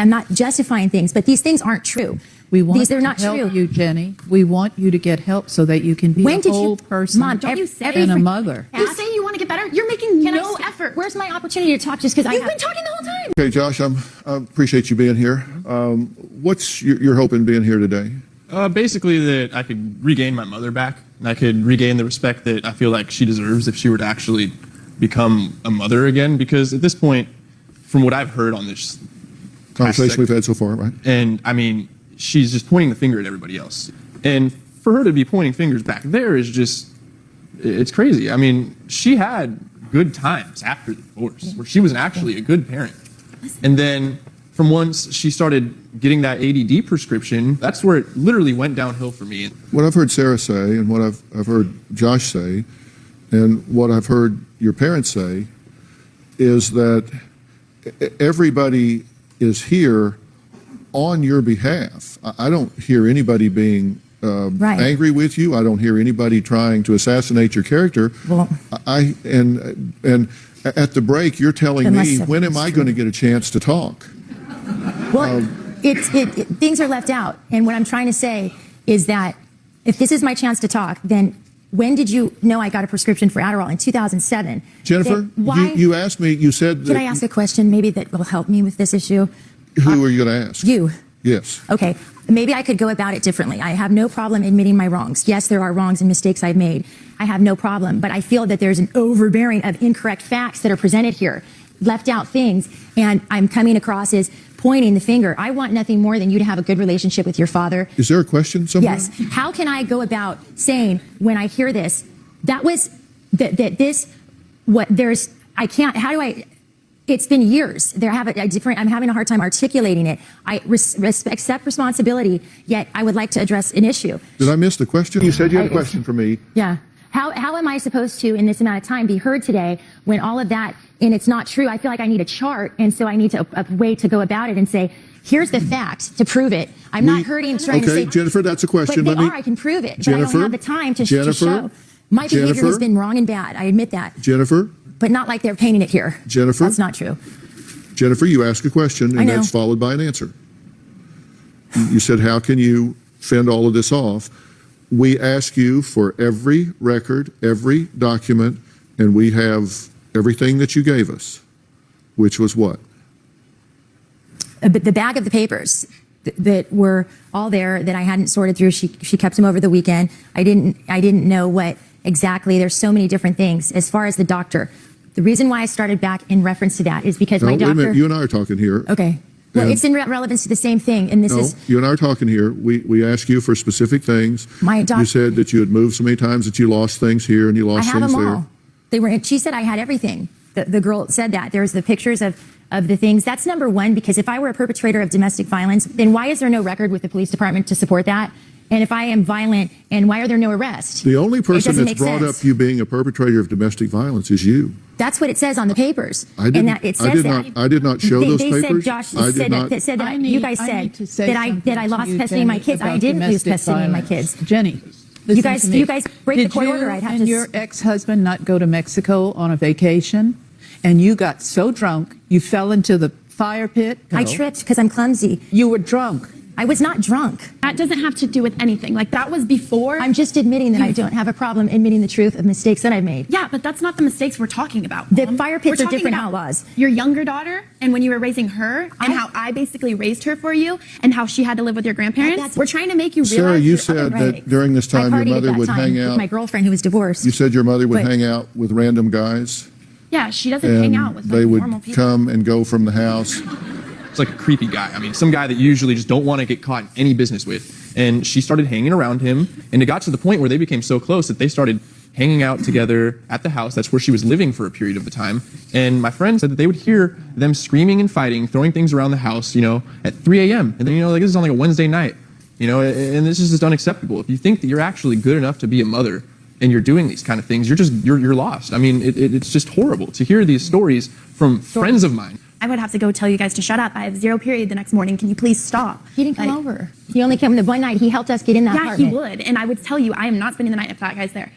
I'm not justifying things, but these things aren't true. We want they're to not help true. you, Jenny. We want you to get help so that you can be a whole person Mom, don't you say and a mother. You say you want to get better. You're making no effort. Where's my opportunity to talk just because You've been talking the whole time. Okay, Josh, I appreciate you being here. What's your hope in being here today? Basically that I could regain my mother back, and I could regain the respect that I feel like she deserves if she were to actually become a mother again. Because at this point, from what I've heard on this Conversation we've had so far, right? And I mean, she's just pointing the finger at everybody else. And for her to be pointing fingers back there is just, it's crazy. I mean, she had good times after the divorce where she was actually a good parent. And then from once she started getting that ADD prescription, that's where it literally went downhill for me. What I've heard Sarah say and what I've heard Josh say and what I've heard your parents say is that everybody is here on your behalf. I don't hear anybody being angry with you. I don't hear anybody trying to assassinate your character. Well, and at the break, you're telling me, when am I going to get a chance to talk? Well, things are left out. And what I'm trying to say is that if this is my chance to talk, then when did you know I got a prescription for Adderall? In 2007. Jennifer, you asked me, you said... Can I ask a question maybe that will help me with this issue? Who are you going to ask? You. Yes. Okay. Maybe I could go about it differently. I have no problem admitting my wrongs. Yes, there are wrongs and mistakes I've made. I have no problem. But I feel that there's an overbearing of incorrect facts that are presented here, left out things, and I'm coming across as pointing the finger. I want nothing more than you to have a good relationship with your father. Is there a question somewhere? Yes. How can I go about saying when I hear this, that was, I can't, how do I... It's been years. I'm having a hard time articulating it. I accept responsibility, yet I would like to address an issue. Did I miss the question? You said you had a question for me. Yeah. How am I supposed to, in this amount of time, be heard today when all of that, and it's not true? I feel like I need a chart, and so I need a way to go about it and say, here's the fact to prove it. I'm not trying to say... Okay, Jennifer, that's a question. But I can prove it, but I don't have the time to show. My behavior has been wrong and bad. I admit that. Jennifer? But not like they're painting it here. Jennifer? That's not true. Jennifer, you ask a question, and that's followed by an answer. You said, how can you fend all of this off? We ask you for every record, every document, and we have everything that you gave us, which was what? But the bag of the papers that were all there that I hadn't sorted through. She kept them over the weekend. I didn't know what exactly. There's so many different things. As far as the doctor, the reason why I started back in reference to that is because my doctor... Wait a minute, you and I are talking here. Okay. Well, it's in relevance to the same thing, and this is... you and I are talking here. We ask you for specific things. You said that you had moved so many times that you lost things here and you lost things there. I have them all. She said I had everything. The girl said that. There's the pictures of the things. That's number one, because if I were a perpetrator of domestic violence, then why is there no record with the police department to support that? And if I am violent, and why are there no arrests? The only person that's brought up you being a perpetrator of domestic violence is you. That's what it says on the papers. I did not show those papers. Said Josh said that you guys said that I lost custody of my kids. I didn't lose custody of my kids. Jenny, you guys break the court order. Did you and your ex-husband not go to Mexico on a vacation? And you got so drunk, you fell into the fire pit? I tripped because I'm clumsy. You were drunk. I was not drunk. That doesn't have to do with anything. Like, that was before. I'm just admitting that I don't have a problem admitting the truth of mistakes that I've made. Yeah, but that's not the mistakes we're talking about. The fire pits are different outlaws. Your younger daughter, and when you were raising her, and how I basically raised her for you, and how she had to live with your grandparents. We're trying to make you realize. Sarah, you said that during this time your mother would hang out with my girlfriend who was divorced. You said your mother would hang out with random guys. Yeah, she doesn't hang out with they would normal people. Come and go from the house. It's like a creepy guy. I mean, some guy that you usually just don't want to get caught in any business with. And she started hanging around him, and it got to the point where they became so close that they started hanging out together at the house. That's where she was living for a period of the time. And my friend said that they would hear them screaming and fighting, throwing things around the house, at 3 a.m. And then, like, this is on like a Wednesday night, and this is just unacceptable. If you think that you're actually good enough to be a mother and you're doing these kind of things, you're lost. I mean, it's just horrible to hear these stories from friends of mine. I would have to go tell you guys to shut up. I have 0 period the next morning. Can you please stop? He didn't come over. He only came the one night. He helped us get in that apartment. Yeah, he would. And I would tell you, I am not spending the night if that guy's there.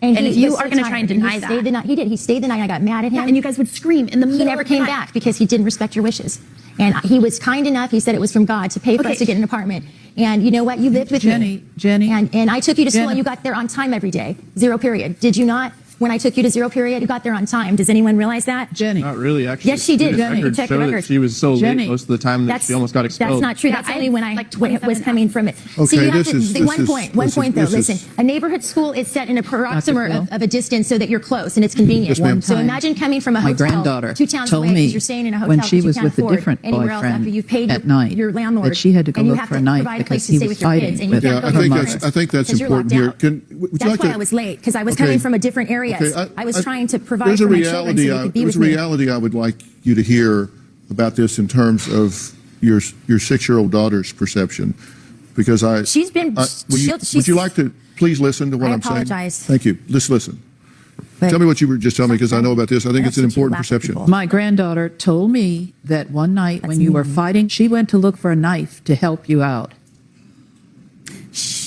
And if you are going to try and deny that. He did. He stayed the night. I got mad at him. Yeah, and you guys would scream in the middle of the night. He never came back because he didn't respect your wishes. And he was kind enough, he said it was from God, to pay for us to get an apartment. And you know what? You lived with me. Jenny. And I took you to school Jenny. and you got there on time every day. 0 period. Did you not? When I took you to 0 period, you got there on time. Does anyone realize that? Jenny. Not really, actually. Yes, she did. The records Check the show that records. she was so Jenny. late most of the time that she almost got expelled. That's not true. That's only when when it was coming from it. Okay, See, you have this to, is- the this one is- point, one listen, point though, this is- listen. A neighborhood school is set in a proximity Phil. of a distance so that you're close and it's convenient. Yes, ma'am. So Time, imagine coming from a my hotel granddaughter 2 towns told away me because you're staying in a hotel when she because you was can't with a afford different anywhere else boyfriend after you've paid at night your landlord. that she had to go and you look have for a to knife provide a place because to he stay was with your kids, fighting and you with can't Yeah, go I to think your that's parents I think that's because you're important locked here. out. Would you That's like why to? I was late because I was Okay. coming from a different area. Okay, I was trying to provide there's for a my children so reality. they could be There's with a me. reality I would like you to hear about this in terms of your 6-year-old daughter's perception, because She's been. would you like to please listen to what I I'm saying? apologize. Thank you. Just listen. But- Tell me what you were just telling me because I know about this. I think it's an That's what you important laugh at perception. people. My granddaughter told me that one night when That's you were mean. fighting, she went to look for a knife to help you out.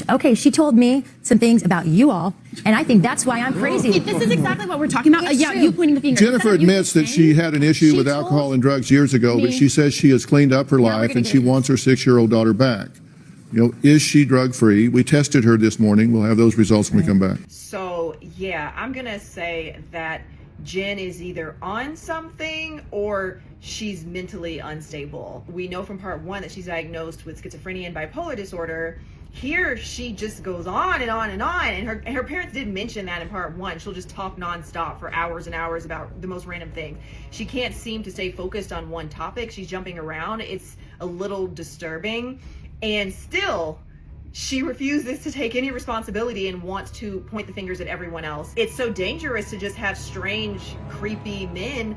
Okay, she told me some things about you all, and I think that's why I'm crazy. This is exactly what we're talking about. It's Yeah, true. you pointing the finger. Jennifer Instead of you admits that saying- she had an issue She with told alcohol and drugs years ago, but me- she says she has cleaned up her we're life gonna and get she into wants her 6-year-old daughter back. You know, is she drug free? We tested her this morning. We'll have those results when we come back. So, yeah, I'm going to say that Jen is either on something or she's mentally unstable. We know from part 1 that she's diagnosed with schizophrenia and bipolar disorder. Here, she just goes on and on and on. And her parents did mention that in part 1. She'll just talk nonstop for hours and hours about the most random things. She can't seem to stay focused on one topic. She's jumping around. It's a little disturbing. And still, she refuses to take any responsibility and wants to point the fingers at everyone else. It's so dangerous to just have strange, creepy men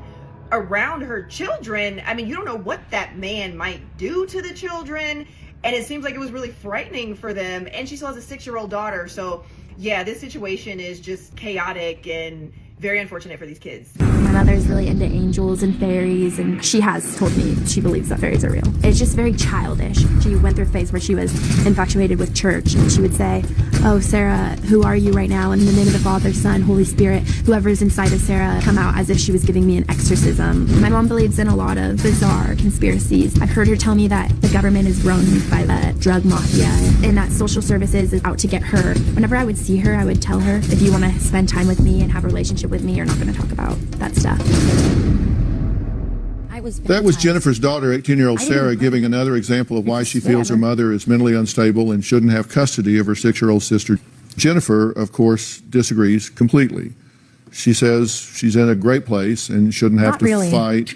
around her children. I mean, you don't know what that man might do to the children. And it seems like it was really frightening for them. And she still has a 6-year-old daughter. So, yeah, this situation is just chaotic and very unfortunate for these kids. My mother's really into angels and fairies, and she has told me she believes that fairies are real. It's just very childish. She went through a phase where she was infatuated with church, and she would say, "Oh, Sarah, who are you right now? And in the name of the Father, Son, Holy Spirit, whoever's inside of Sarah, come out," as if she was giving me an exorcism. My mom believes in a lot of bizarre conspiracies. I've heard her tell me that the government is run by the drug mafia and that social services is out to get her. Whenever I would see her, I would tell her, if you want to spend time with me and have a relationship with me, you're not going to talk about that stuff. That was Jennifer's daughter, 18-year-old I didn't Sarah, even- giving another example of why It's she feels her whatever. mother is mentally unstable and shouldn't have custody of her 6-year-old sister. Jennifer, of course, disagrees completely. She says she's in a great place and shouldn't have Not to really. fight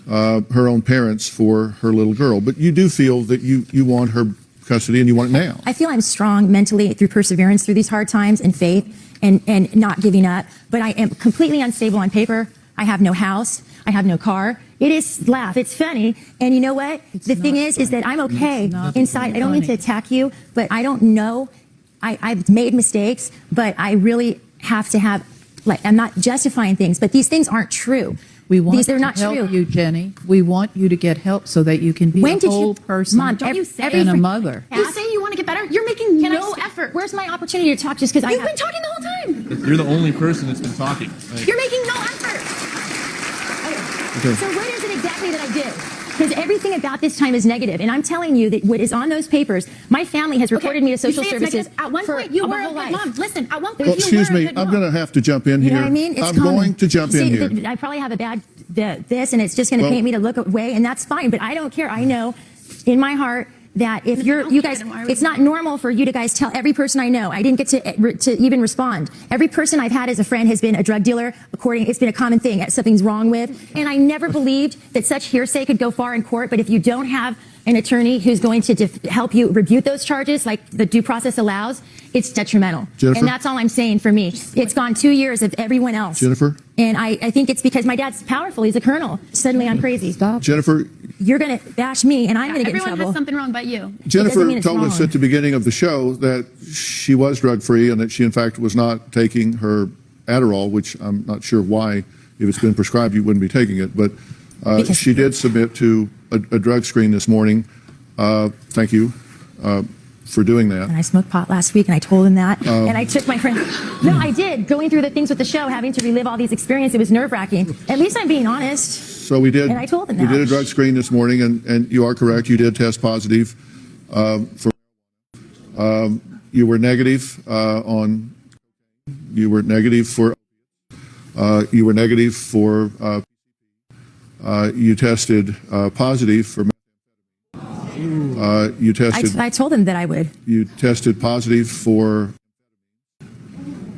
her own parents for her little girl. But you do feel that you want her custody and you want it now. I feel I'm strong mentally through perseverance through these hard times and faith and not giving up. But I am completely unstable on paper. I have no house. I have no car. It is laugh. It's funny. And you know what? The thing not is that I'm okay It's not inside. I don't mean to funny. attack you, but I don't know. I've made mistakes, but I really have to have, like, I'm not justifying things, but these things aren't true. We want these are to not help true. you, Jenny. We want you to get help so that you can be When a did whole you, person Mom? Don't you say and a mother. You say you want to get better. You're making Can I no s- effort. Where's my opportunity to talk just because I You've have? been talking the whole time. You're the only person that's been talking. Like, You're making no effort. Okay. So what is it exactly that I did? Because everything about this time is negative, and I'm telling you that what is on those papers, my family has reported me to social You say it's services. negative. At one for point, you my were a whole good life. mom. Listen, at one point, Well, you excuse were a me. good I'm mom. going to have to jump in You here. know what I mean? It's I'm common. going to jump See, in here. I probably have a bad this, and it's just going to Well- paint me to look away, and that's fine. But I don't care. I know in my heart that if you don't guys, care, then why are we it's not normal for you to guys tell every person I know. I didn't get to even respond. Every person I've had as a friend has been a drug dealer. It's been a common thing. Something's wrong with, and I never believed that such hearsay could go far in court. But if you don't have an attorney who's going to help you refute those charges, like the due process allows, it's detrimental. Jennifer? And that's all I'm saying for me. It's gone 2 years of everyone else. Jennifer? And I think it's because my dad's powerful. He's a colonel. Suddenly I'm crazy. Stop. Jennifer, You're going to bash me, and I'm going to get in Everyone trouble. has something wrong but you. Jennifer doesn't mean it's told us wrong. at the beginning of the show that she was drug free and that she, in fact, was not taking her Adderall, which I'm not sure why, if it's been prescribed, you wouldn't be taking it. But Because- she did submit to a drug screen this morning. Thank you. for doing that. And I smoked pot last week, and I told him that. And I took my friend. No, I did. Going through the things with the show, having to relive all these experiences, it was nerve-wracking. At least I'm being honest. So we did. And I told him We that. did a drug screen this morning, and you are correct. You did test positive for. You were negative on. You were negative for. You were negative for. You tested positive for. You tested. I told him that I would. You tested positive for.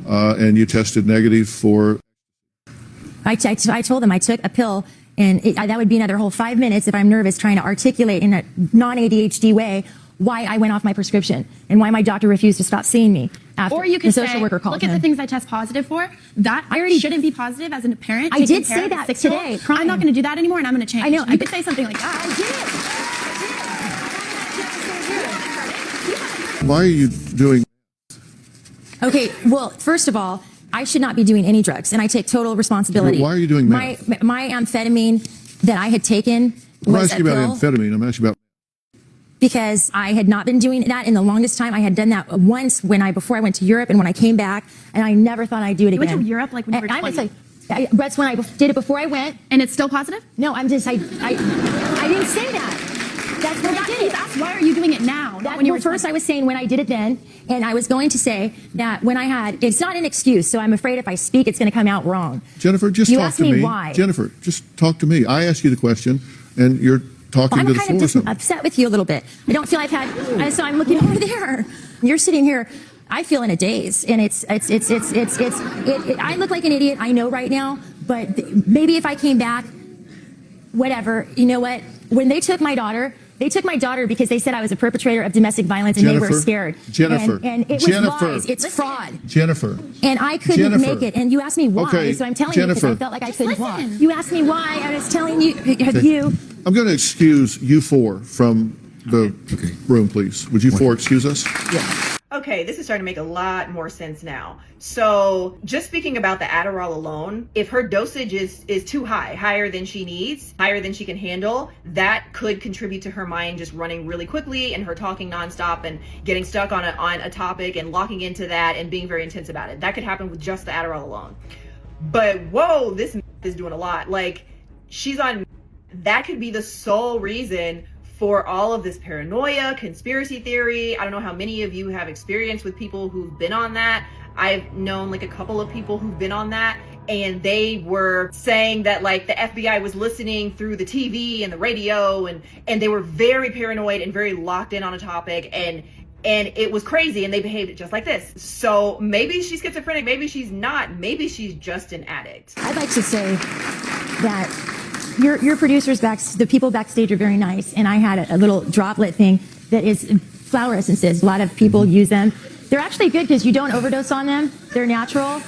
And you tested negative for. I told him I took a pill, and that would be another whole 5 minutes if I'm nervous trying to articulate in a non-ADHD way why I went off my prescription and why my doctor refused to stop seeing me after Or you the could social say, worker called look at him. the things I test positive for. That I already shouldn't be positive as a parent. I taking did care say of a that 6-year-old. today, crying. I'm not going to do that anymore, and I'm going to change. I know. You could say something like that. I did. Why are you doing? Okay, well, first of all, I should not be doing any drugs, and I take total responsibility. Why are you doing meth? My amphetamine that I had taken I'm was asking a about pill amphetamine. I'm asking about. because I had not been doing that in the longest time. I had done that once before I went to Europe, and when I came back, and I never thought I'd do it You again. went to Europe like when you were I was 20. like, that's when I did it before I went. And it's still positive? No, I didn't say that. That's when I did it. That's why are you doing it now? Not when you were First, I was saying when I did it then, and I was going to say that when I had, it's not an excuse, so I'm afraid if I speak, it's going to come out wrong. Jennifer, just You talk asked to me me. why. Jennifer, just talk to me. I asked you the question, and you're talking I'm to the kind of floor. just Something. upset with you a little bit. I don't feel I've had, so I'm looking over there. You're sitting here. I feel in a daze, and I look like an idiot. I know right now, but maybe if I came back, whatever. You know what? When they took my daughter because they said I was a perpetrator of domestic violence, and they were scared. Jennifer, and it was Jennifer. lies. It's fraud. Jennifer. And I couldn't Jennifer. make it. And you asked me why, Okay, so I'm telling Jennifer. you because I felt like I couldn't walk. listen. You asked me why. I was telling you. I'm going to excuse you four from the room, please. Would you four excuse us? Okay, this is starting to make a lot more sense now. So just speaking about the Adderall alone, if her dosage is too high, higher than she needs, higher than she can handle, that could contribute to her mind just running really quickly and her talking nonstop and getting stuck on a topic and locking into that and being very intense about it. That could happen with just the Adderall alone. But whoa, this is doing a lot. Like, she's on, that could be the sole reason for all of this paranoia, conspiracy theory. I don't know how many of you have experience with people who've been on that. I've known like a couple of people who've been on that, and they were saying that like the FBI was listening through the TV and the radio, and they were very paranoid and very locked in on a topic, and it was crazy, and they behaved just like this. So maybe she's schizophrenic, maybe she's not, maybe she's just an addict. I'd like to say that your producers the people backstage are very nice, and I had a little droplet thing that is flower essences. A lot of people use them. They're actually good because you don't overdose on them. They're natural.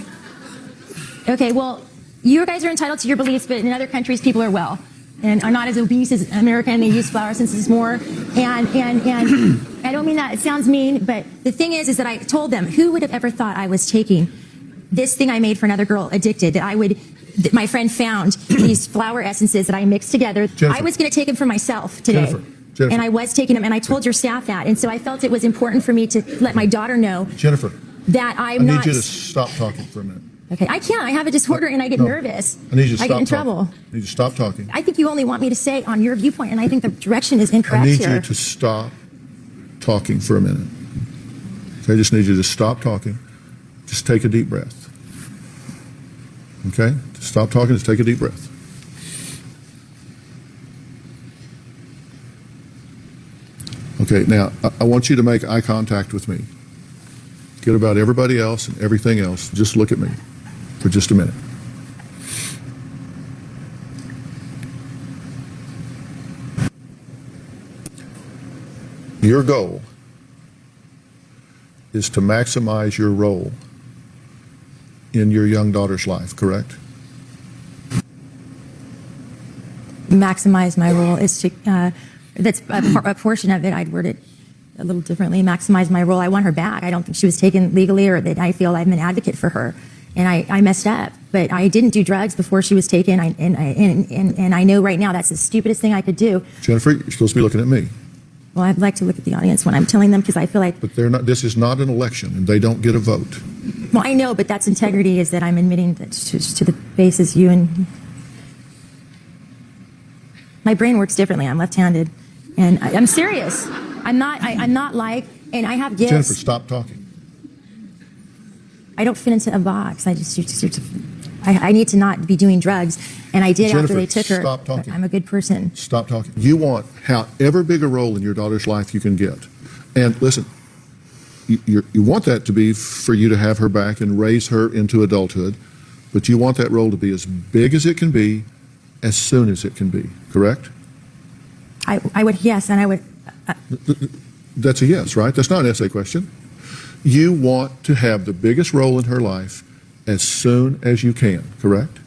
Okay, well, you guys are entitled to your beliefs, but in other countries, people are well and are not as obese as America, and they use flower essences more. And I don't mean that, it sounds mean, but the thing is that I told them, who would have ever thought I was taking this thing I made for another girl addicted, that my friend found these flower essences that I mixed together. Jennifer. I was going to take them for myself today. Jennifer. And I was taking them, and I told your staff that. And so I felt it was important for me to let my daughter know Jennifer, that I I'm need not. you to stop talking for a minute. Okay, I can't. I have a disorder, and I get No. nervous. I need you to stop get in talking. trouble. I need you to stop talking. I think you only want me to say on your viewpoint, and I think the direction is incorrect I need here. you to stop talking for a minute. Okay, I just need you to stop talking. Just take a deep breath. Okay? Just stop talking, just take a deep breath. Okay, now I want you to make eye contact with me. Forget about everybody else and everything else. Just look at me for just a minute. Your goal is to maximize your role in your young daughter's life, correct? Maximize my role is to, that's a portion of it. I'd word it a little differently. Maximize my role. I want her back. I don't think she was taken legally, or that I feel I'm an advocate for her. And I messed up, but I didn't do drugs before she was taken. And I know right now that's the stupidest thing I could do. Jennifer, you're supposed to be looking at me. Well, I'd like to look at the audience when I'm telling them, because I feel like, But they're not. This is not an election, and they don't get a vote. well, I know, but that's integrity, is that I'm admitting that to the basis you and my brain works differently. I'm left-handed, and I'm serious. I'm not like, and I have gifts. Jennifer, stop talking. I don't fit into a box. I need to not be doing drugs, and I did after Jennifer, they took her. stop talking. But I'm a good person. Stop talking. You want however big a role in your daughter's life you can get. And listen, you want that to be for you to have her back and raise her into adulthood, but you want that role to be as big as it can be, as soon as it can be, correct? I would, yes, and I would. That's a yes, right? That's not an essay question. You want to have the biggest role in her life as soon as you can, correct?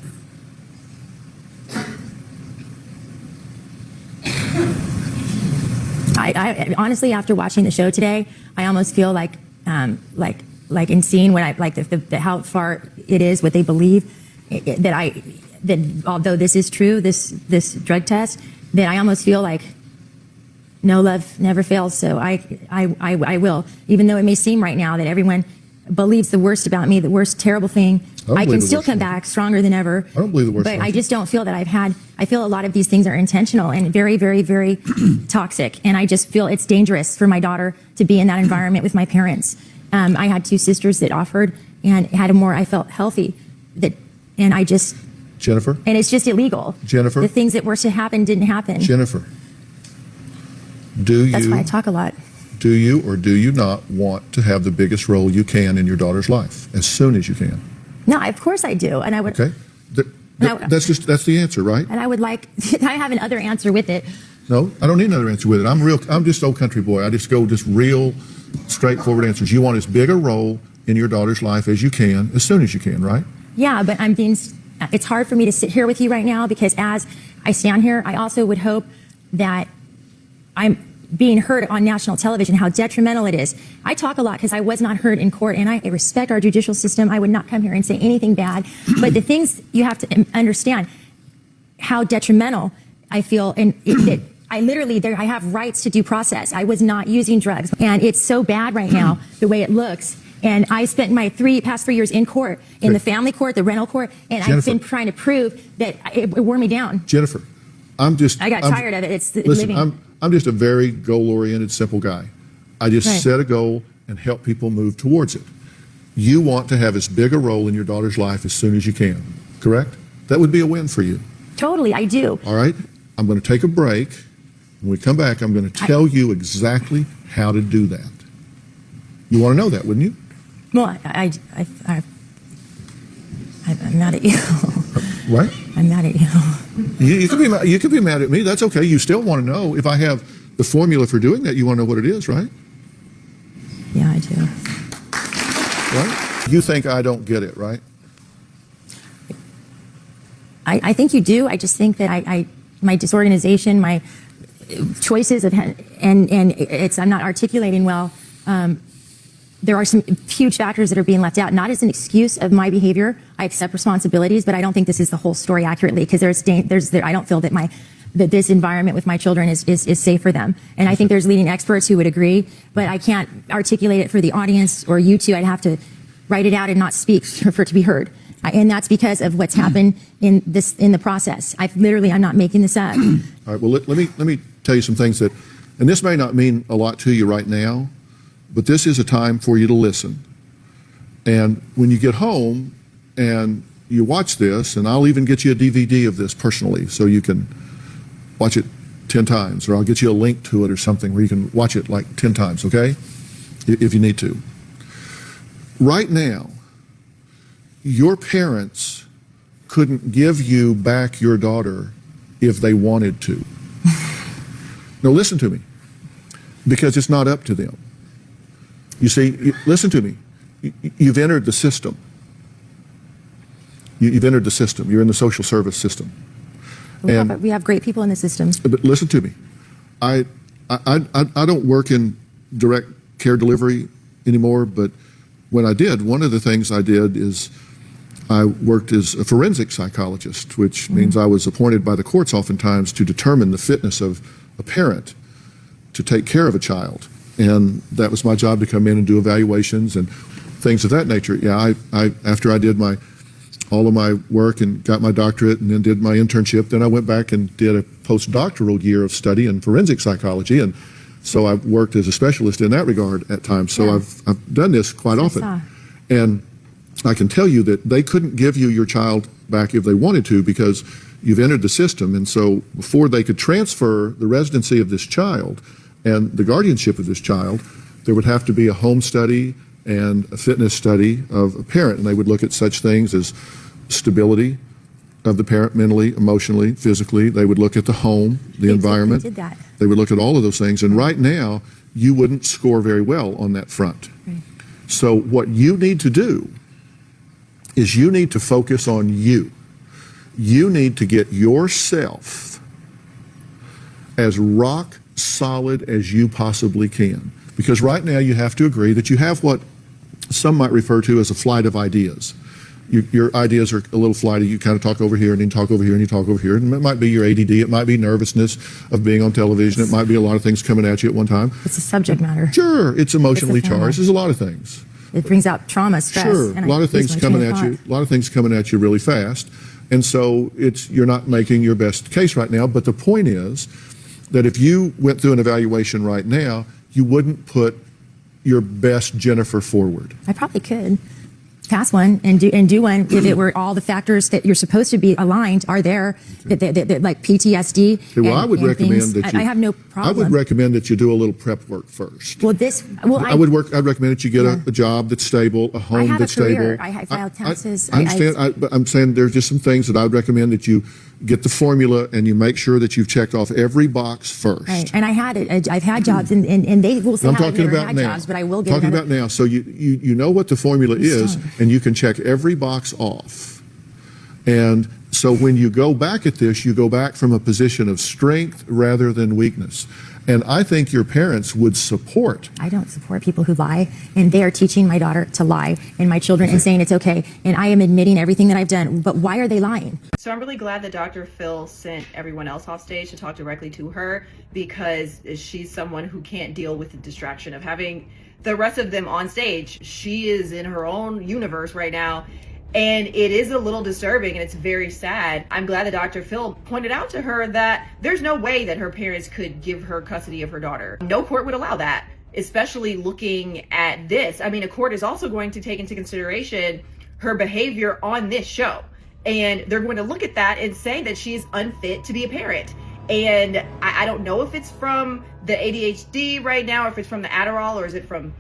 I honestly, after watching the show today, I almost feel like in seeing what I like the how far it is what they believe, that although this is true, this drug test, that I almost feel like no love never fails. So I will, even though it may seem right now that everyone believes the worst about me, the worst terrible thing, I can still come back stronger than ever. I don't believe the worst. But I just don't feel that I feel a lot of these things are intentional and very, very, very toxic. And I just feel it's dangerous for my daughter to be in that environment with my parents. I had two sisters that offered and I felt healthy. Jennifer? And it's just illegal. Jennifer? The things that were to happen didn't happen. Jennifer, That's why I talk a lot. Do you or do you not want to have the biggest role you can in your daughter's life as soon as you can? No, of course I do. And I would. Okay. That's the answer, right? And I would like, I have another answer with it. No, I don't need another answer with it. I'm just old country boy. I just go just real straightforward answers. You want as big a role in your daughter's life as you can, as soon as you can, right? Yeah, but it's hard for me to sit here with you right now, because as I stand here, I also would hope that I'm being heard on national television, how detrimental it is. I talk a lot because I was not heard in court, and I respect our judicial system. I would not come here and say anything bad. But the things you have to understand, how detrimental I feel, and I have rights to due process. I was not using drugs, and it's so bad right now, the way it looks. And I spent my past 3 years in court, in the family court, the rental court, and Jennifer, I've been trying to prove that it wore me down. Jennifer, I got tired of it. It's listen, living. I'm just a very goal-oriented, simple guy. I just set a goal and help people move towards it. You want to have as big a role in your daughter's life as soon as you can, correct? That would be a win for you. Totally, I do. All right? I'm going to take a break. When we come back, I'm going to tell you exactly how to do that. You want to know that, wouldn't you? Well, I'm mad at you. Right? I'm mad at you. You could be mad at me. That's okay. You still want to know if I have the formula for doing that. You want to know what it is, right? Yeah, I do. Right? You think I don't get it, right? I think you do. I just think that my disorganization, my choices and I'm not articulating well. There are some huge factors that are being left out, not as an excuse of my behavior. I accept responsibilities, but I don't think this is the whole story accurately, because I don't feel that this environment with my children is safe for them. And I think there's leading experts who would agree, but I can't articulate it for the audience or you two. I'd have to write it out and not speak for it to be heard. And that's because of what's happened in the process. I'm not making this up. All right. Well, let me tell you some things and this may not mean a lot to you right now, but this is a time for you to listen. And when you get home and you watch this, and I'll even get you a DVD of this personally so you can watch it 10 times, or I'll get you a link to it or something where you can watch it like 10 times, okay? If you need to. Right now, your parents couldn't give you back your daughter if they wanted to. No, listen to me, because it's not up to them. You see, listen to me. You've entered the system. You've entered the system. You're in the social service system. But we have great people in the system. But listen to me. I don't work in direct care delivery anymore, but when I did, one of the things I did is I worked as a forensic psychologist, which means I was appointed by the courts oftentimes to determine the fitness of a parent. to take care of a child. And that was my job, to come in and do evaluations and things of that nature. Yeah, I after I did all of my work and got my doctorate and then did my internship, then I went back and did a postdoctoral year of study in forensic psychology. And so I worked as a specialist in that regard at times. So Yeah. I've done this quite often. saw. And I can tell you that they couldn't give you your child back if they wanted to, because you've entered the system. And so before they could transfer the residency of this child and the guardianship of this child, there would have to be a home study and a fitness study of a parent. And they would look at such things as stability of the parent, mentally, emotionally, physically. They would look at the home, the environment. They did that. They would look at all of those things. And right now, you wouldn't score very well on that front. Right. So what you need to do is you need to focus on you. You need to get yourself as rock solid as you possibly can. Because right now you have to agree that you have what some might refer to as a flight of ideas. Your ideas are a little flighty. You kind of talk over here and then talk over here and you talk over here. And it might be your ADD. It might be nervousness of being on television. It might be a lot of things coming at you at one time. It's a subject matter. Sure, it's emotionally It's a family. charged. There's a lot of things. It brings out trauma, stress. Sure, and a lot I of lose things my coming train of at you. thought. A lot of things coming at you really fast, and so you're not making your best case right now. But the point is that if you went through an evaluation right now, you wouldn't put your best Jennifer forward. I probably could pass one and do one if it were all the factors that you're supposed to be aligned are there, that like PTSD. Okay, well, I would and recommend things. that you. I have no problem. I would recommend that you do a little prep work first. Well, I'd recommend that you get a job that's stable, a home have a that's career. stable. I filed taxes. I understand, but I'm saying there's just some things that I would recommend that you get the formula and you make sure that you've checked off every box first. Right. And I've had jobs, and they will say I'm I've talking never about had now. jobs, but I will get talking another. about now. So you know what the formula is, sorry. and you can check every box off. And so when you go back at this, you go back from a position of strength rather than weakness. And I think your parents would support. I don't support people who lie, and they are teaching my daughter to lie and my children and saying it's okay. And I am admitting everything that I've done, but why are they lying? So I'm really glad that Dr. Phil sent everyone else off stage to talk directly to her, because she's someone who can't deal with the distraction of having the rest of them on stage. She is in her own universe right now, and it is a little disturbing and it's very sad. I'm glad that Dr. Phil pointed out to her that there's no way that her parents could give her custody of her daughter. No court would allow that, especially looking at this. I mean, a court is also going to take into consideration her behavior on this show. And they're going to look at that and say that she is unfit to be a parent. And I don't know if it's from the ADHD right now, if it's from the Adderall, or is it from,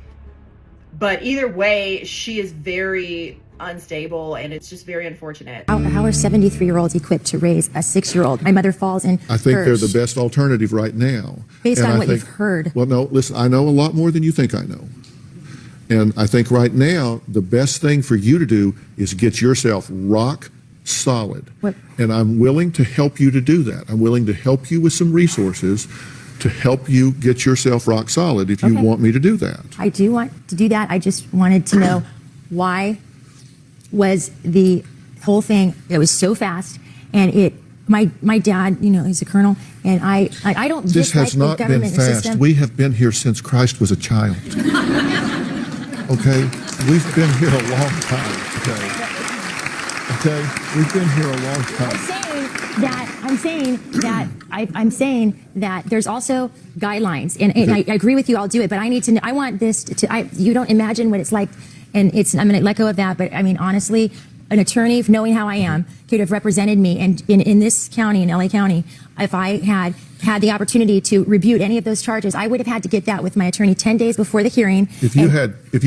but either way, she is very unstable, and it's just very unfortunate. How are 73-year-olds equipped to raise a 6-year-old? My mother falls in. I think they're the best alternative right now. Based And on I what you've heard. Well, no, listen, I know a lot more than you think I know. And I think right now, the best thing for you to do is get yourself rock solid. What? And I'm willing to help you to do that. I'm willing to help you with some resources to help you get yourself rock solid if you Okay. want me to do that. I do want to do that. I just wanted to know why was the whole thing, it was so fast, and my dad, he's a colonel, and I don't This dislike has not the been government fast. system. We have been here since Christ was a child. Okay? We've been here a long time. Okay? We've been here a long time. I'm saying that there's also guidelines, and I agree with you. I'll do it, but I need to know. I want this you don't imagine what it's like, and I'm going to let go of that. But I mean, honestly, an attorney, knowing how I am, could have represented me, and in this county, in LA County, if I had the opportunity to rebuke any of those charges, I would have had to get that with my attorney 10 days before the hearing. If you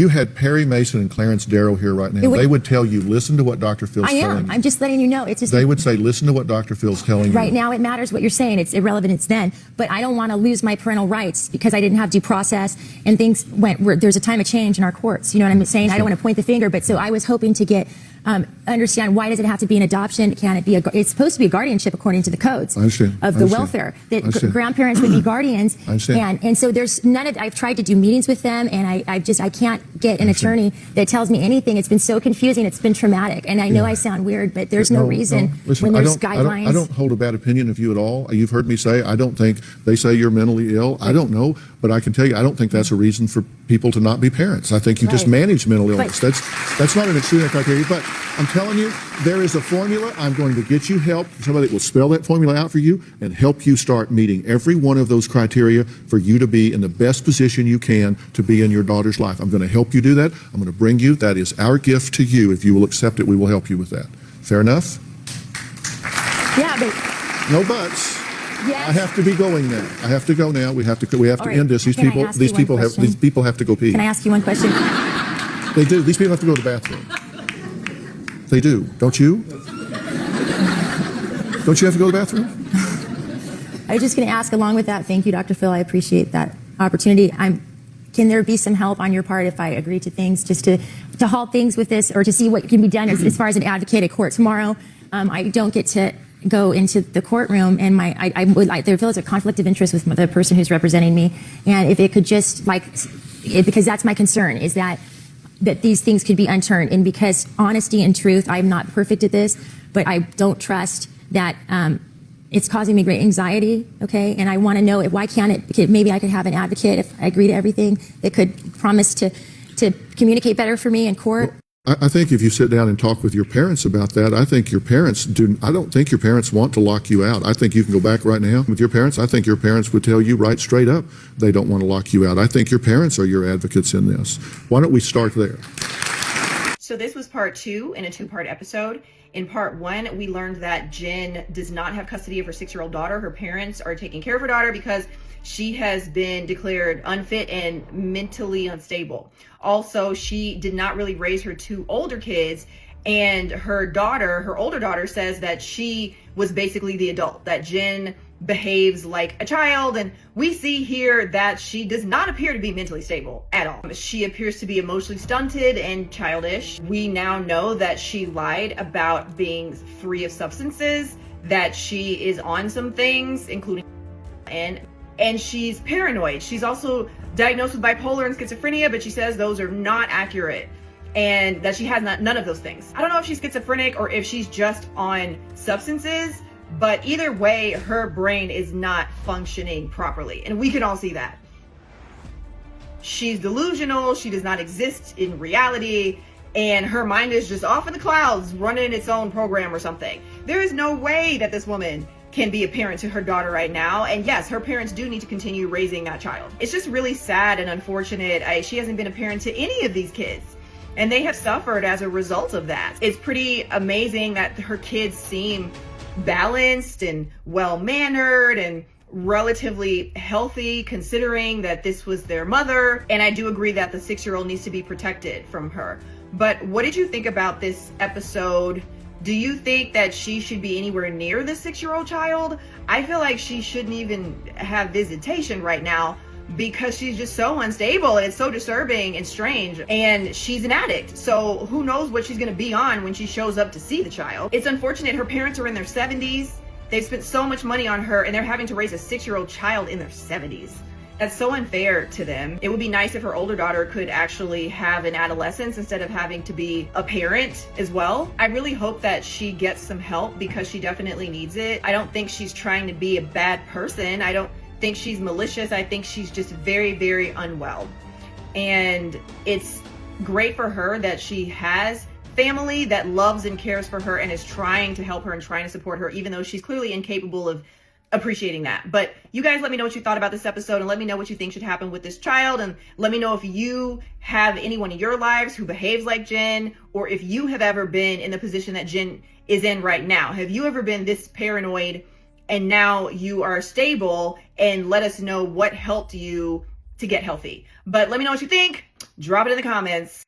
had Perry Mason and Clarence Darrow here right now, they would tell you, listen to what Dr. Phil's telling you. I'm just letting you know. It's just They would say, listen to what Dr. Phil's telling you. right now it matters what you're saying. It's irrelevant. It's then. But I don't want to lose my parental rights because I didn't have due process, and things there's a time of change in our courts. You know what I'm saying? I don't want to point the finger, but so I was hoping to get understand, why does it have to be an adoption? Can it be it's supposed to be a guardianship according to the codes I understand. of I the understand. welfare, that I understand. grandparents would be guardians. I understand. And so there's none of, I've tried to do meetings with them, and I can't get an attorney that tells me anything. It's been so confusing. It's been traumatic. And I know I sound weird, but there's no reason Listen, when there's I don't guidelines. hold a bad opinion of you at all. You've heard me say, I don't think, they say you're mentally ill. I don't know, but I can tell you, I don't think that's a reason for people to not be parents. I think you just Right. manage mental illness. But- That's not an exclusionary criteria, but I'm telling you, there is a formula. I'm going to get you help, somebody that will spell that formula out for you and help you start meeting every one of those criteria for you to be in the best position you can to be in your daughter's life. I'm going to help you do that. I'm going to bring you. That is our gift to you. If you will accept it, we will help you with that. Fair enough? Yeah, but No buts. yes. I have to be going now. I have to go now. We have to All right. end this. These Can I people, ask you one question? these people have to go pee. Can I ask you one question? They do. These people have to go to the bathroom. They do. Don't you? Don't you have to go to the bathroom? I was just going to ask along with that. Thank you, Dr. Phil. I appreciate that opportunity. Can there be some help on your part if I agree to things, just to halt things with this, or to see what can be done as far as an advocate at court tomorrow? I don't get to go into the courtroom, and there feels a conflict of interest with the person who's representing me, and if it could just because that's my concern, is that these things could be unturned, and because honesty and truth, I'm not perfect at this, but I don't trust that. It's causing me great anxiety, okay? And I want to know why can't it, maybe I could have an advocate if I agree to everything that could promise to communicate better for me in court. I think if you sit down and talk with your parents about that, I think your parents I don't think your parents want to lock you out. I think you can go back right now with your parents. I think your parents would tell you right straight up they don't want to lock you out. I think your parents are your advocates in this. Why don't we start there? So this was part 2 in a 2-part episode. In part 1, we learned that Jen does not have custody of her 6-year-old daughter. Her parents are taking care of her daughter because she has been declared unfit and mentally unstable. Also, she did not really raise her 2 older kids, and her older daughter, says that she was basically the adult, that Jen behaves like a child, and we see here that she does not appear to be mentally stable at all. She appears to be emotionally stunted and childish. We now know that she lied about being free of substances, that she is on some things, including and she's paranoid. She's also diagnosed with bipolar and schizophrenia, but she says those are not accurate, and that she has none of those things. I don't know if she's schizophrenic or if she's just on substances, but either way, her brain is not functioning properly, and we can all see that. She's delusional. She does not exist in reality, and her mind is just off in the clouds running its own program or something. There is no way that this woman can be a parent to her daughter right now, and yes, her parents do need to continue raising that child. It's just really sad and unfortunate. She hasn't been a parent to any of these kids, and they have suffered as a result of that. It's pretty amazing that her kids seem balanced and well-mannered and relatively healthy, considering that this was their mother. And I do agree that the 6-year-old needs to be protected from her. But what did you think about this episode? Do you think that she should be anywhere near the 6-year-old child? I feel like she shouldn't even have visitation right now, because she's just so unstable, and it's so disturbing and strange, and she's an addict, so who knows what she's going to be on when she shows up to see the child. It's unfortunate. Her parents are in their 70s. They've spent so much money on her, and they're having to raise a 6-year-old child in their 70s. That's so unfair to them. It would be nice if her older daughter could actually have an adolescence instead of having to be a parent as well. I really hope that she gets some help, because she definitely needs it. I don't think she's trying to be a bad person. I don't think she's malicious. I think she's just very, very unwell. And it's great for her that she has family that loves and cares for her and is trying to help her and trying to support her, even though she's clearly incapable of appreciating that. But you guys, let me know what you thought about this episode, and let me know what you think should happen with this child, and let me know if you have anyone in your lives who behaves like Jen, or if you have ever been in the position that Jen is in right now. Have you ever been this paranoid and now you are stable? And let us know what helped you to get healthy. But let me know what you think. Drop it in the comments.